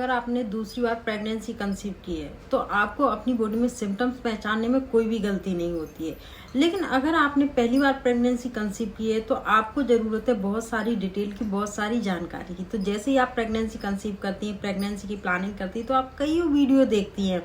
अगर आपने दूसरी बार प्रेगनेंसी कंसीव की है तो आपको अपनी बॉडी में सिम्टम्स पहचानने में कोई भी गलती नहीं होती है। लेकिन अगर आपने पहली बार प्रेगनेंसी कंसीव की है तो आपको ज़रूरत है बहुत सारी डिटेल की, बहुत सारी जानकारी की। तो जैसे ही आप प्रेगनेंसी कंसीव करती हैं, प्रेगनेंसी की प्लानिंग करती हैं, तो आप कई वीडियो देखती हैं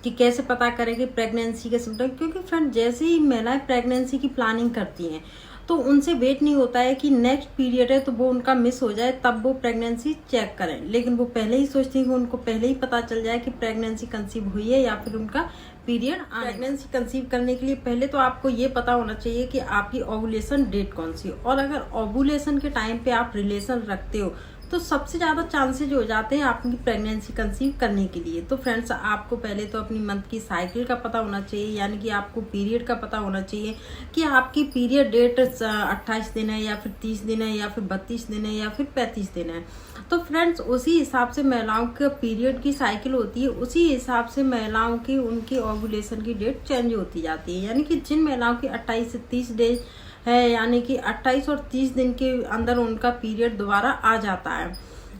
कि कैसे पता करें कि प्रेगनेंसी के सिम्टम। क्योंकि फ्रेंड, जैसे ही महिलाएं प्रेगनेंसी की प्लानिंग करती हैं तो उनसे वेट नहीं होता है कि नेक्स्ट पीरियड है तो वो उनका मिस हो जाए तब वो प्रेगनेंसी चेक करें, लेकिन वो पहले ही सोचती हैं कि उनको पहले ही पता चल जाए कि प्रेगनेंसी कंसीव हुई है या फिर उनका पीरियड। प्रेगनेंसी कंसीव करने के लिए पहले तो आपको ये पता होना चाहिए कि आपकी ओवुलेशन डेट कौन सी है, और अगर ओवुलेशन के टाइम पे आप रिलेशन रखते हो तो सबसे ज़्यादा चांसेज हो जाते हैं आपकी प्रेगनेंसी कंसीव करने के लिए। तो फ्रेंड्स, आपको पहले तो अपनी मंथ की साइकिल का पता होना चाहिए, यानी कि आपको पीरियड का पता होना चाहिए कि आपकी पीरियड डेट 28 दिन है या फिर 30 दिन है या फिर 32 दिन है या फिर 35 दिन है। तो फ्रेंड्स, उसी हिसाब से महिलाओं का पीरियड की साइकिल होती है, उसी हिसाब से महिलाओं की उनकी ओवुलेशन की डेट चेंज होती जाती है। यानी कि जिन महिलाओं की 28 से 30 डेज है, यानी कि 28 और 30 दिन के अंदर उनका पीरियड दोबारा आ जाता है,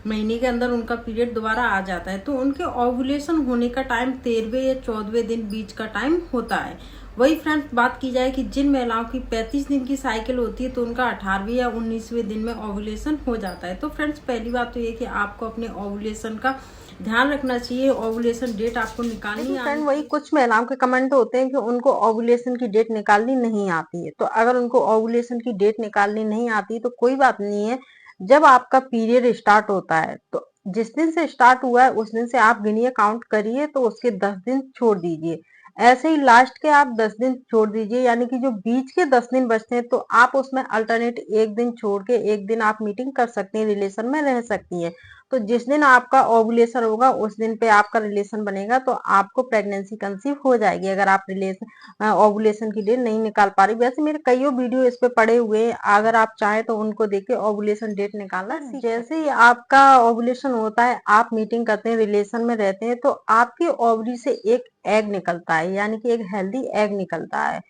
महीने के अंदर उनका पीरियड दोबारा आ जाता है, तो उनके ओवुलेशन होने का टाइम 13वें या 14वें दिन बीच का टाइम होता है। वही फ्रेंड्स, बात की जाए कि जिन महिलाओं की 35 दिन की साइकिल होती है तो उनका 18वें या 19वें दिन में ओवुलेशन हो जाता है। तो फ्रेंड्स, पहली बात तो ये कि आपको अपने ओवुलेशन का ध्यान रखना चाहिए, ओवुलेशन डेट आपको निकालनी है। वही कुछ महिलाओं के कमेंट होते हैं कि उनको ओवुलेशन की डेट निकालनी नहीं आती है। तो अगर उनको ओवुलेशन की डेट निकालनी नहीं आती तो कोई बात नहीं है। जब आपका पीरियड स्टार्ट होता है तो जिस दिन से स्टार्ट हुआ है उस दिन से आप गिनिए, काउंट करिए, तो उसके 10 दिन छोड़ दीजिए। ऐसे ही लास्ट के आप 10 दिन छोड़ दीजिए, यानी कि जो बीच के 10 दिन बचते हैं तो आप उसमें अल्टरनेट एक दिन छोड़ के एक दिन आप मीटिंग कर सकती हैं, रिलेशन में रह सकती हैं। तो जिस दिन आपका ओवुलेशन होगा उस दिन पे आपका रिलेशन बनेगा तो आपको प्रेगनेंसी कंसीव हो जाएगी, अगर आप रिलेशन ओवुलेशन की डेट नहीं निकाल पा रही। वैसे मेरे कई वीडियो इस पे पड़े हुए हैं, अगर आप चाहें तो उनको देख के ओवुलेशन डेट निकालना। जैसे ही आपका ओवुलेशन होता है, आप मीटिंग करते हैं, रिलेशन में रहते हैं, तो आपकी ओवरी से एक एग निकलता है, यानी कि एक हेल्दी एग निकलता है।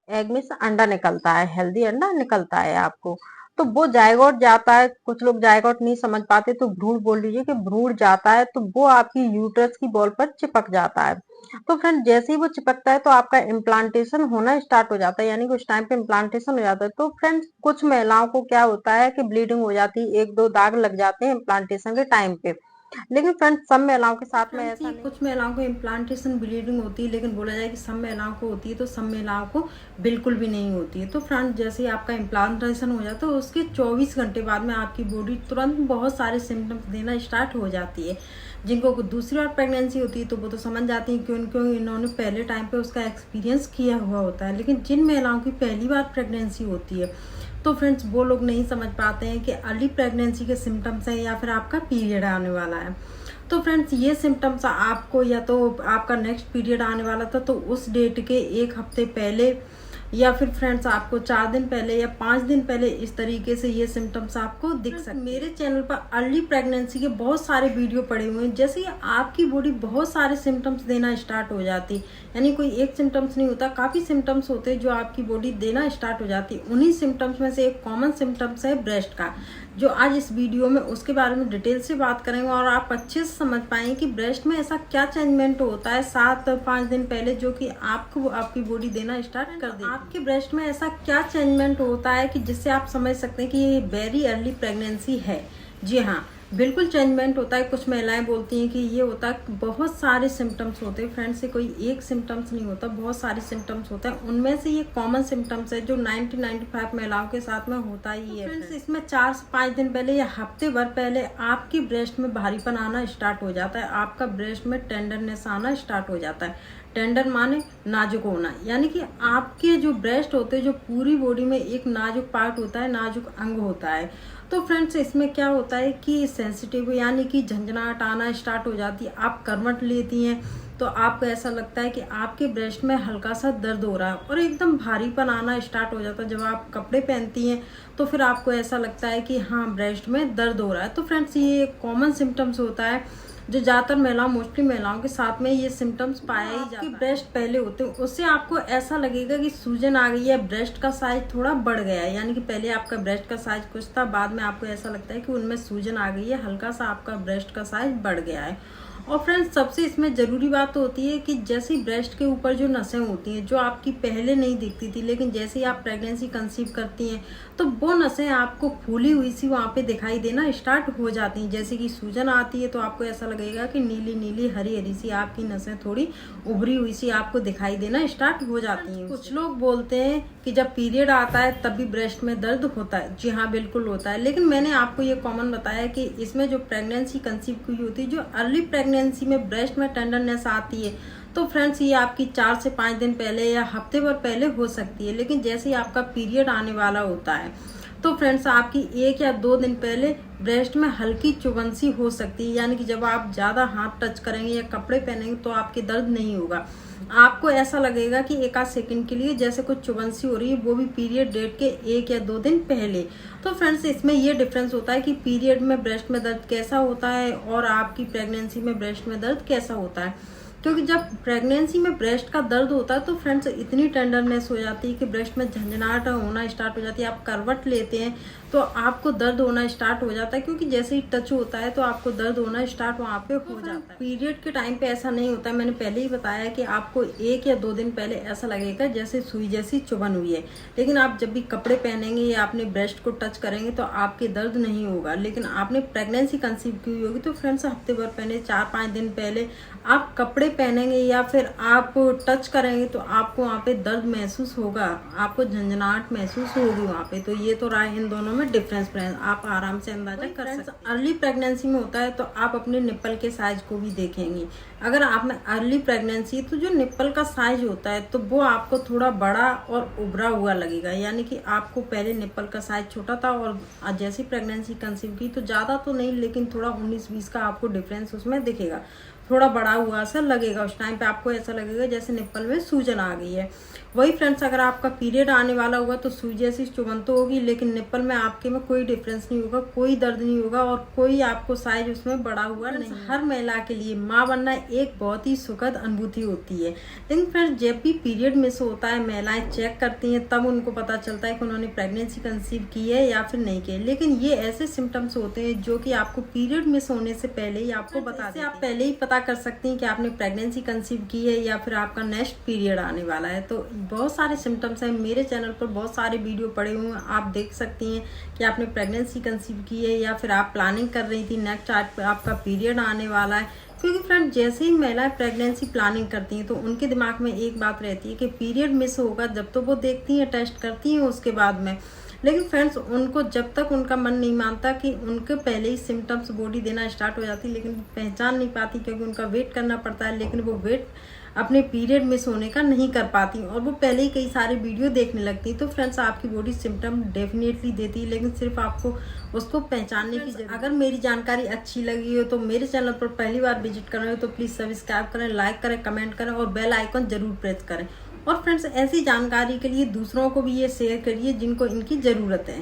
एग में से अंडा निकलता है, हेल्दी अंडा निकलता है आपको। तो वो जायगोट जाता है, कुछ लोग जायगोट नहीं समझ पाते तो भ्रूण बोल लीजिए कि भ्रूण जाता है, तो वो आपकी यूट्रस की बॉल पर चिपक जाता है। तो फ्रेंड, जैसे ही वो चिपकता है तो आपका इम्प्लांटेशन होना स्टार्ट हो जाता है, यानी कि उस टाइम पे इम्प्लांटेशन हो जाता है। तो फ्रेंड्स, कुछ महिलाओं को क्या होता है कि ब्लीडिंग हो जाती है, 1-2 दाग लग जाते हैं इम्प्लांटेशन के टाइम पे। लेकिन फ्रेंड्स, सब महिलाओं के साथ में ऐसा नहीं। कुछ महिलाओं को इम्प्लांटेशन ब्लीडिंग होती है, लेकिन बोला जाए कि सब महिलाओं को होती है तो सब महिलाओं को बिल्कुल भी नहीं होती है। तो फ्रेंड्स, जैसे ही आपका इम्प्लांटेशन हो जाता है उसके 24 घंटे बाद में आपकी बॉडी तुरंत बहुत सारे सिम्टम्स देना स्टार्ट हो जाती है। जिनको दूसरी बार प्रेगनेंसी होती है तो वो तो समझ जाती हैं क्यों इन्होंने पहले टाइम पे उसका एक्सपीरियंस किया हुआ होता है। लेकिन जिन महिलाओं की पहली बार प्रेगनेंसी होती है तो फ्रेंड्स, वो लोग नहीं समझ पाते हैं कि अर्ली प्रेगनेंसी के सिम्टम्स हैं या फिर आपका पीरियड आने वाला है। तो फ्रेंड्स, ये सिम्टम्स आपको या तो आपका नेक्स्ट पीरियड आने वाला था तो उस डेट के 1 हफ्ते पहले, या फिर फ्रेंड्स आपको 4 दिन पहले या 5 दिन पहले इस तरीके से ये सिम्टम्स आपको दिख सकते हैं। मेरे चैनल पर अर्ली प्रेगनेंसी के बहुत सारे वीडियो पड़े हुए हैं। जैसे ही आपकी बॉडी बहुत सारे सिम्टम्स देना स्टार्ट हो जाती है, यानी कोई एक सिम्टम्स नहीं होता, काफ़ी सिम्टम्स होते हैं जो आपकी बॉडी देना स्टार्ट हो जाती है। उन्हीं सिम्टम्स में से एक कॉमन सिम्टम्स है ब्रेस्ट का, जो आज इस वीडियो में उसके बारे में डिटेल से बात करेंगे और आप अच्छे से समझ पाएंगे कि ब्रेस्ट में ऐसा क्या चेंजमेंट होता है 7-5 दिन पहले जो कि आपको आपकी बॉडी देना स्टार्ट कर देती है। आपके ब्रेस्ट में ऐसा क्या चेंजमेंट होता है कि जिससे आप समझ सकते हैं कि ये वेरी अर्ली प्रेगनेंसी है। जी हाँ, बिल्कुल चेंजमेंट होता है। कुछ महिलाएं बोलती हैं कि ये होता है, बहुत सारे सिम्टम्स होते हैं फ्रेंड्स, से कोई एक सिम्टम्स नहीं होता, बहुत सारे सिम्टम्स होते हैं। उनमें से ये कॉमन सिम्टम्स है जो 90-95 महिलाओं के साथ में होता ही है। फ्रेंड्स, इसमें 4 से 5 दिन पहले या हफ्ते भर पहले आपकी ब्रेस्ट में भारीपन आना स्टार्ट हो जाता है, आपका ब्रेस्ट में टेंडरनेस आना स्टार्ट हो जाता है। टेंडर माने नाजुक होना, यानी कि आपके जो ब्रेस्ट होते हैं, जो पूरी बॉडी में एक नाजुक पार्ट होता है, नाजुक अंग होता है। तो फ्रेंड्स, इसमें क्या होता है कि सेंसिटिव यानी कि झंझनाहट आना स्टार्ट हो जाती है। आप करवट लेती हैं तो आपको ऐसा लगता है कि आपके ब्रेस्ट में हल्का सा दर्द हो रहा है और एकदम भारीपन आना स्टार्ट हो जाता है। जब आप कपड़े पहनती हैं तो फिर आपको ऐसा लगता है कि हाँ, ब्रेस्ट में दर्द हो रहा है। तो फ्रेंड्स, ये कॉमन सिम्टम्स होता है जो ज्यादातर मोस्टली महिलाओं के साथ में ये सिम्टम्स पाया ही जाता है। ब्रेस्ट पहले होते हैं उससे आपको ऐसा लगेगा कि सूजन आ गई है, ब्रेस्ट का साइज थोड़ा बढ़ गया है, यानी कि पहले आपका ब्रेस्ट का साइज कुछ था, बाद में आपको ऐसा लगता है कि उनमें सूजन आ गई है, हल्का सा आपका ब्रेस्ट का साइज बढ़ गया है। और फ्रेंड्स सबसे इसमें ज़रूरी बात तो होती है कि जैसे ब्रेस्ट के ऊपर जो नसें होती हैं जो आपकी पहले नहीं दिखती थी, लेकिन जैसे ही आप प्रेगनेंसी कंसीव करती हैं तो वो नसें आपको फूली हुई सी वहाँ पे दिखाई देना स्टार्ट हो जाती हैं। जैसे कि सूजन आती है तो आपको ऐसा लगेगा कि नीली नीली हरी हरी सी आपकी नसें थोड़ी उभरी हुई सी आपको दिखाई देना स्टार्ट हो जाती हैं। कुछ लोग बोलते हैं कि जब पीरियड आता है तब भी ब्रेस्ट में दर्द होता है। जी हाँ, बिल्कुल होता है, लेकिन मैंने आपको ये कॉमन बताया कि इसमें जो प्रेगनेंसी कंसीव हुई होती है, जो अर्ली प्रेगनेंसी में ब्रेस्ट में टेंडरनेस आती है, तो फ्रेंड्स ये आपकी 4 से 5 दिन पहले या हफ्ते भर पहले हो सकती है। लेकिन जैसे ही आपका पीरियड आने वाला होता है तो फ्रेंड्स आपकी 1 या 2 दिन पहले ब्रेस्ट में हल्की चुभन-सी हो सकती है, यानी कि जब आप ज़्यादा हाथ टच करेंगे या कपड़े पहनेंगे तो आपके दर्द नहीं होगा। आपको ऐसा लगेगा कि 1 आध सेकंड के लिए जैसे कुछ चुभन-सी हो रही है, वो भी पीरियड डेट के 1 या 2 दिन पहले। तो फ्रेंड्स इसमें ये डिफरेंस होता है कि पीरियड में ब्रेस्ट में दर्द कैसा होता है और आपकी प्रेगनेंसी में ब्रेस्ट में दर्द कैसा होता है। क्योंकि जब प्रेगनेंसी में ब्रेस्ट का दर्द होता है तो फ्रेंड्स इतनी टेंडरनेस हो जाती है कि ब्रेस्ट में झंझनाहट होना स्टार्ट हो जाती है। आप करवट लेते हैं तो आपको दर्द होना स्टार्ट हो जाता है, क्योंकि जैसे ही टच होता है तो आपको दर्द होना स्टार्ट वहाँ पे हो जाता है। पीरियड के टाइम पे ऐसा नहीं होता है। मैंने पहले ही बताया कि आपको 1 या 2 दिन पहले ऐसा लगेगा जैसे सुई जैसी चुभन हुई है, लेकिन आप जब भी कपड़े पहनेंगे या अपने ब्रेस्ट को टच करेंगे तो आपके दर्द नहीं होगा। लेकिन आपने प्रेगनेंसी कंसीव की हुई होगी तो फ्रेंड्स हफ्ते भर पहले 4-5 दिन पहले आप कपड़े पहनेंगे या फिर आप टच करेंगे तो आपको वहाँ पे दर्द महसूस होगा, आपको झंझनाहट महसूस होगी वहाँ पे। तो ये तो रहा इन दोनों में डिफरेंस फ्रेंड्स, आप आराम से अंदाजा कर सकते हैं। अर्ली प्रेगनेंसी में होता है तो आप अपने निप्पल के साइज को भी देखेंगे। अगर आप में अर्ली प्रेगनेंसी तो जो निप्पल का साइज होता है तो वो आपको थोड़ा बड़ा और उभरा हुआ लगेगा, यानी कि आपको पहले निप्पल का साइज छोटा था और जैसी प्रेगनेंसी कंसीव की तो ज़्यादा तो नहीं, लेकिन थोड़ा 19-20 का आपको डिफरेंस उसमें दिखेगा, थोड़ा बड़ा हुआ सा लगेगा। उस टाइम पे आपको ऐसा लगेगा जैसे निप्पल में सूजन आ गई है। वही फ्रेंड्स अगर आपका पीरियड आने वाला होगा तो सुई जैसी चुभन तो होगी, लेकिन निप्पल में आपके में कोई डिफरेंस नहीं होगा, कोई दर्द नहीं होगा और कोई आपको साइज उसमें बड़ा हुआ नहीं। हर महिला के लिए माँ बनना एक बहुत ही सुखद अनुभूति होती है। लेकिन फ्रेंड्स जब भी पीरियड मिस होता है महिलाएं चेक करती हैं तब उनको पता चलता है कि उन्होंने प्रेगनेंसी कंसीव की है या फिर नहीं की है। लेकिन ये ऐसे सिम्टम्स होते हैं जो कि आपको पीरियड मिस होने से पहले ही आपको बता देते हैं। आप पहले ही पता कर सकती हैं कि आपने प्रेगनेंसी कंसीव की है या फिर आपका नेक्स्ट पीरियड आने वाला है। तो बहुत सारे सिम्टम्स हैं, मेरे चैनल पर बहुत सारे वीडियो पड़े हुए हैं, आप देख सकती हैं कि आपने प्रेगनेंसी कंसीव की है या फिर आप प्लानिंग कर रही थी नेक्स्ट आपका पीरियड आने वाला है। क्योंकि फ्रेंड जैसे ही महिलाएं प्रेगनेंसी प्लानिंग करती हैं तो उनके दिमाग में एक बात रहती है कि पीरियड मिस होगा, जब तो वो देखती हैं टेस्ट करती हैं उसके बाद में। लेकिन फ्रेंड्स उनको जब तक उनका मन नहीं मानता कि उनके पहले ही सिम्टम्स बॉडी देना स्टार्ट हो जाती है, लेकिन पहचान नहीं पाती क्योंकि उनका वेट करना पड़ता है, लेकिन वो वेट अपने पीरियड मिस होने का नहीं कर पाती और वो पहले ही कई सारे वीडियो देखने लगती। तो फ्रेंड्स आपकी बॉडी सिम्टम डेफिनेटली देती है, लेकिन सिर्फ आपको उसको पहचानने की जरूरत। अगर मेरी जानकारी अच्छी लगी हो तो मेरे चैनल पर पहली बार विजिट कर रहे हो तो प्लीज़ सब्सक्राइब करें, लाइक करें, कमेंट करें और बेल आइकन जरूर प्रेस करें। और फ्रेंड्स ऐसी जानकारी के लिए दूसरों को भी ये शेयर करिए जिनको इनकी ज़रूरत है।